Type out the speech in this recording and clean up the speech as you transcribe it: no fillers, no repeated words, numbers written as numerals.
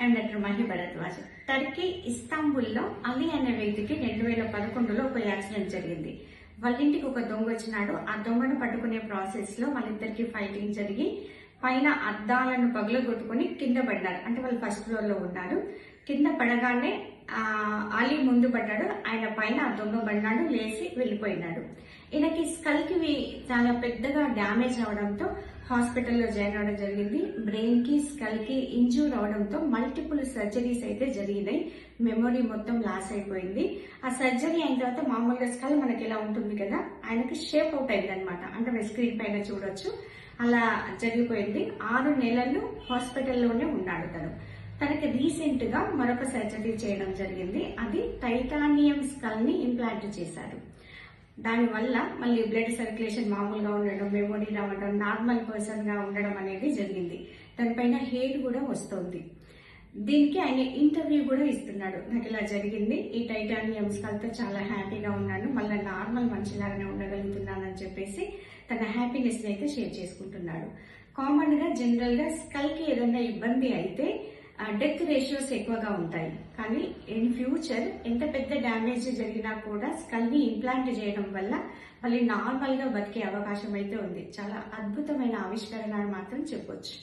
And doctor Mahi Bharadwaj. Turkey ఇస్తాంబుల్లో Ali అనే వ్యక్తికి 2011లో ఒక యాక్సిడెంట్ జరిగింది. వాళ్ళ ఇంటికి ఒక దొంగ వచ్చినాడు. ఆ దొంగను పట్టుకునే ప్రాసెస్ లో వాళ్ళిద్దరికి ఫైటింగ్ జరిగి పైన అద్దాలను పగలగొట్టుకుని కింద పడ్డారు. అంటే వాళ్ళు ఫస్ట్ ఫ్లోర్ లో ఉన్నారు. కింద పడగానే అలీ ముందు పడ్డాడు. ఆయన పైన ఆ దొంగ పడ్డాడు, లేచి వెళ్ళిపోయినాడు. ఈయనకి స్కల్ కి చాలా పెద్దగా డ్యామేజ్ అవడంతో హాస్పిటల్లో జాయిన్ అవడం జరిగింది. బ్రెయిన్ కి స్కల్ కి ఇంజ్యూర్ అవడంతో మల్టిపుల్ సర్జరీస్ అయితే జరిగినాయి. మెమొరీ మొత్తం లాస్ అయిపోయింది. ఆ సర్జరీ అయిన తర్వాత మామూలుగా స్కల్ మనకి ఎలా ఉంటుంది కదా, ఆయనకి షేప్ అవుట్ అయింది అనమాట. అంటే మీరు స్క్రీన్ పైన చూడొచ్చు, అలా జరిగిపోయింది. 6 నెలలు హాస్పిటల్లోనే ఉన్నాడు. తనకి రీసెంట్ గా మరొక సర్జరీ చేయడం జరిగింది. అది టైటానియం స్కల్ ని ఇంప్లాంట్ చేశారు. దానివల్ల మళ్ళీ బ్లడ్ సర్క్యులేషన్ మామూలుగా ఉండడం, మెమొరీ రావడం, నార్మల్ పర్సన్ గా ఉండడం అనేది జరిగింది. దానిపైన హెయిర్ కూడా వస్తుంది. దీనికి ఆయన ఇంటర్వ్యూ కూడా ఇస్తున్నాడు. నాకు ఇలా జరిగింది, ఈ టైటానియం స్కల్ తో చాలా హ్యాపీగా ఉన్నాను, మళ్ళీ నార్మల్ మనిషిలాగానే ఉండగలుగుతున్నానని చెప్పేసి తన హ్యాపీనెస్ అయితే షేర్ చేసుకుంటున్నాడు. కామన్ గా జనరల్ గా స్కల్ కి ఏదైనా ఇబ్బంది అయితే డెత్ రేషియోస్ ఎక్కువగా ఉంటాయి. కానీ ఇన్ ఫ్యూచర్ ఎంత పెద్ద డ్యామేజ్ జరిగినా కూడా స్కల్ ని ఇంప్లాంట్ చేయడం వల్ల మళ్ళీ నార్మల్ గా బతికే అవకాశం అయితే ఉంది. చాలా అద్భుతమైన ఆవిష్కరణ అని మాత్రం చెప్పొచ్చు.